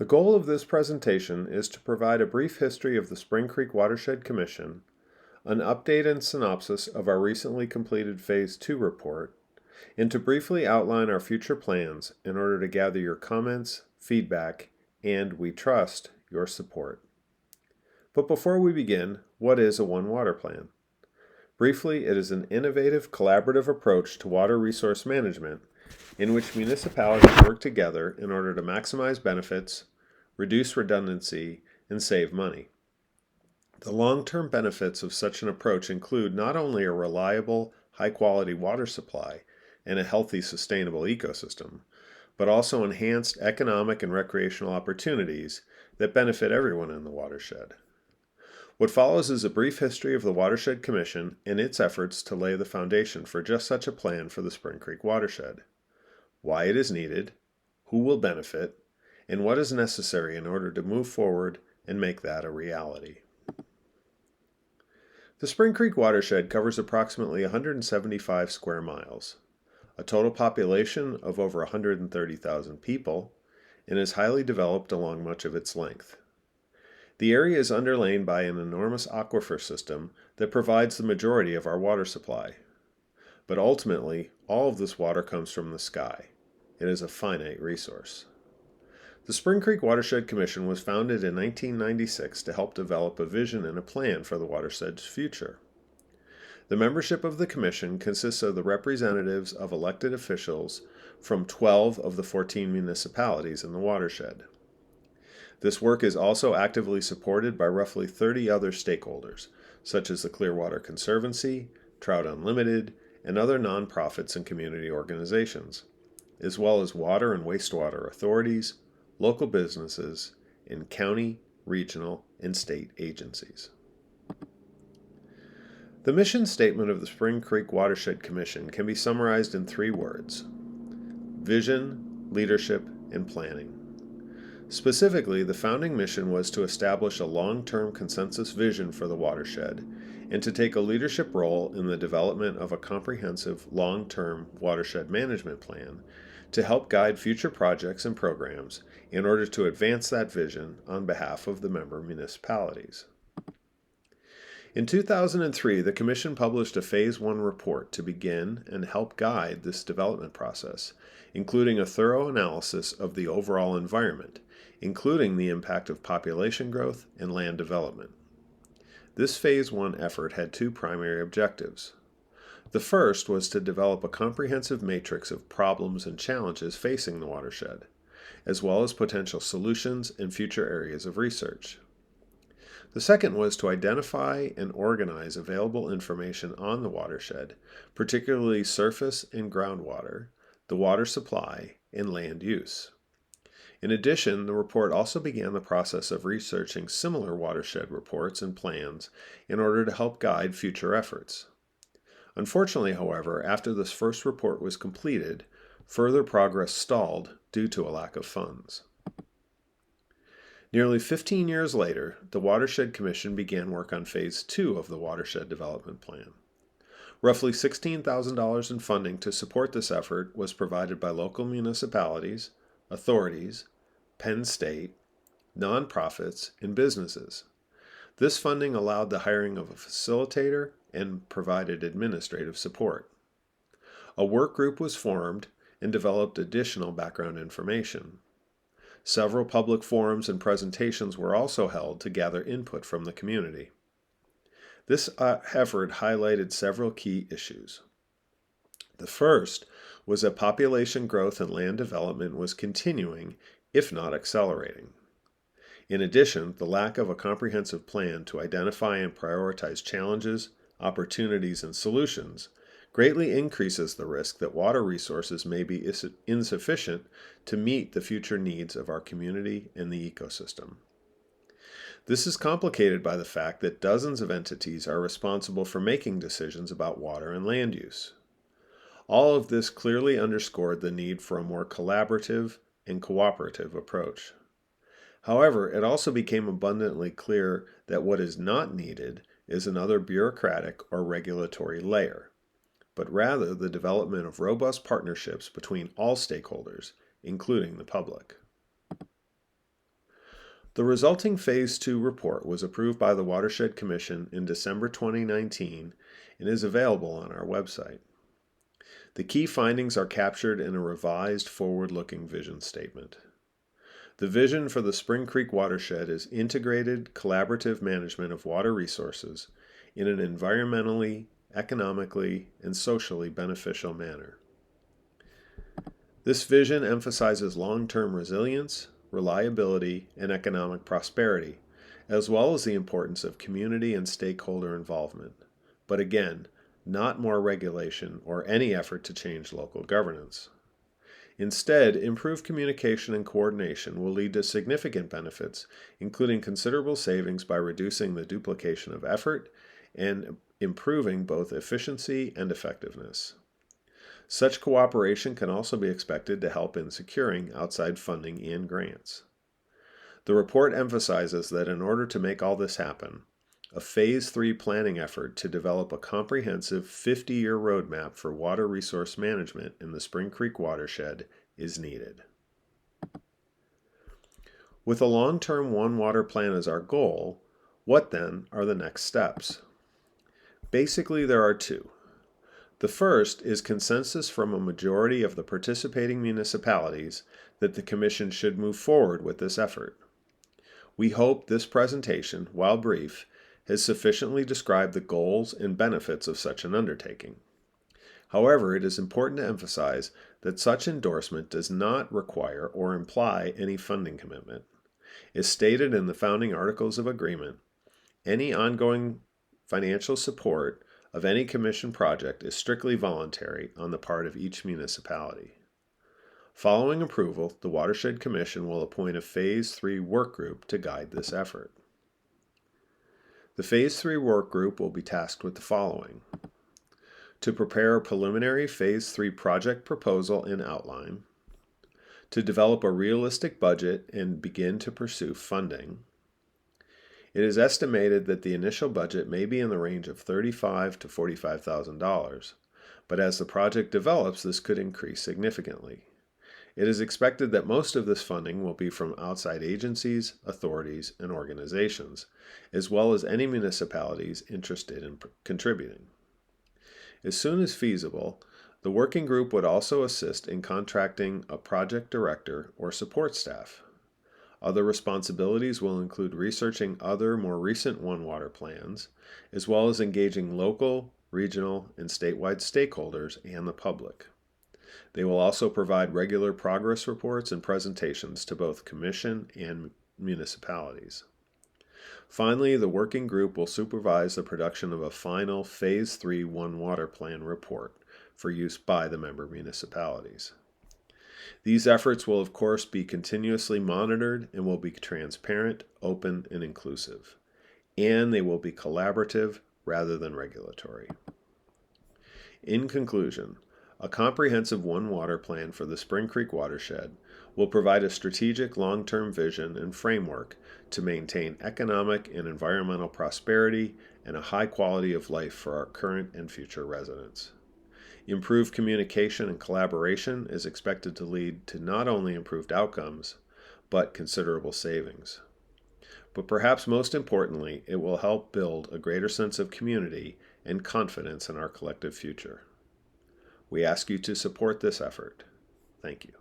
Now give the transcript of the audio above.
The goal of this presentation is to provide a brief history of the Spring Creek Watershed Commission, an update and synopsis of our recently completed Phase 2 report, and to briefly outline our future plans in order to gather your comments, feedback, and, we trust, your support. But before we begin, what is a One Water Plan? Briefly, it is an innovative, collaborative approach to water resource management in which municipalities work together in order to maximize benefits, reduce redundancy, and save money. The long-term benefits of such an approach include not only a reliable, high-quality water supply and a healthy, sustainable ecosystem, but also enhanced economic and recreational opportunities that benefit everyone in the watershed. What follows is a brief history of the Watershed Commission and its efforts to lay the foundation for just such a plan for the Spring Creek watershed, why it is needed, who will benefit, and what is necessary in order to move forward and make that a reality. The Spring Creek watershed covers approximately 175 square miles, a total population of over 130,000 people, and is highly developed along much of its length. The area is underlain by an enormous aquifer system that provides the majority of our water supply. But ultimately, all of this water comes from the sky. It is a finite resource. The Spring Creek Watershed Commission was founded in 1996 to help develop a vision and a plan for the watershed's future. The membership of the Commission consists of the representatives of elected officials from 12 of the 14 municipalities in the watershed. This work is also actively supported by roughly 30 other stakeholders, such as the Clearwater Conservancy, Trout Unlimited, and other nonprofits and community organizations, as well as water and wastewater authorities, local businesses, and county, regional, and state agencies. The mission statement of the Spring Creek Watershed Commission can be summarized in 3 words: vision, leadership, and planning. Specifically, the founding mission was to establish a long-term consensus vision for the watershed and to take a leadership role in the development of a comprehensive long-term watershed management plan to help guide future projects and programs in order to advance that vision on behalf of the member municipalities. In 2003, the Commission published a Phase 1 report to begin and help guide this development process, including a thorough analysis of the overall environment, including the impact of population growth and land development. This Phase 1 effort had 2 primary objectives. The first was to develop a comprehensive matrix of problems and challenges facing the watershed, as well as potential solutions and future areas of research. The second was to identify and organize available information on the watershed, particularly surface and groundwater, the water supply, and land use. In addition, the report also began the process of researching similar watershed reports and plans in order to help guide future efforts. Unfortunately, however, after this first report was completed, further progress stalled due to a lack of funds. Nearly 15 years later, the Watershed Commission began work on Phase 2 of the Watershed Development Plan. Roughly $16,000 in funding to support this effort was provided by local municipalities, authorities, Penn State, nonprofits, and businesses. This funding allowed the hiring of a facilitator and provided administrative support. A work group was formed and developed additional background information. Several public forums and presentations were also held to gather input from the community. This effort highlighted several key issues. The first was that population growth and land development was continuing, if not accelerating. In addition, the lack of a comprehensive plan to identify and prioritize challenges, opportunities, and solutions greatly increases the risk that water resources may be insufficient to meet the future needs of our community and the ecosystem. This is complicated by the fact that dozens of entities are responsible for making decisions about water and land use. All of this clearly underscored the need for a more collaborative and cooperative approach. However, it also became abundantly clear that what is not needed is another bureaucratic or regulatory layer, but rather the development of robust partnerships between all stakeholders, including the public. The resulting Phase 2 report was approved by the Watershed Commission in December 2019 and is available on our website. The key findings are captured in a revised forward-looking vision statement. The vision for the Spring Creek watershed is integrated, collaborative management of water resources in an environmentally, economically, and socially beneficial manner. This vision emphasizes long-term resilience, reliability, and economic prosperity, as well as the importance of community and stakeholder involvement. But again, not more regulation or any effort to change local governance. Instead, improved communication and coordination will lead to significant benefits, including considerable savings by reducing the duplication of effort and improving both efficiency and effectiveness. Such cooperation can also be expected to help in securing outside funding and grants. The report emphasizes that in order to make all this happen, a Phase 3 planning effort to develop a comprehensive 50-year roadmap for water resource management in the Spring Creek watershed is needed. With a long-term One Water plan as our goal, what then are the next steps? Basically, there are two. The first is consensus from a majority of the participating municipalities that the Commission should move forward with this effort. We hope this presentation, while brief, has sufficiently described the goals and benefits of such an undertaking. However, it is important to emphasize that such endorsement does not require or imply any funding commitment. As stated in the founding Articles of Agreement, any ongoing financial support of any Commission project is strictly voluntary on the part of each municipality. Following approval, the Watershed Commission will appoint a Phase 3 work group to guide this effort. The Phase 3 work group will be tasked with the following: to prepare a preliminary Phase 3 project proposal and outline, to develop a realistic budget and begin to pursue funding. It is estimated that the initial budget may be in the range of $35,000 to $45,000, but as the project develops, this could increase significantly. It is expected that most of this funding will be from outside agencies, authorities, and organizations, as well as any municipalities interested in contributing. As soon as feasible, the working group would also assist in contracting a project director or support staff. Other responsibilities will include researching other more recent One Water plans, as well as engaging local, regional, and statewide stakeholders and the public. They will also provide regular progress reports and presentations to both Commission and municipalities. Finally, the working group will supervise the production of a final Phase 3 One Water Plan report for use by the member municipalities. These efforts will of course be continuously monitored and will be transparent, open, and inclusive. And they will be collaborative rather than regulatory. In conclusion, a comprehensive One Water plan for the Spring Creek watershed will provide a strategic long-term vision and framework to maintain economic and environmental prosperity and a high quality of life for our current and future residents. Improved communication and collaboration is expected to lead to not only improved outcomes, but considerable savings. But perhaps most importantly, it will help build a greater sense of community and confidence in our collective future. We ask you to support this effort. Thank you.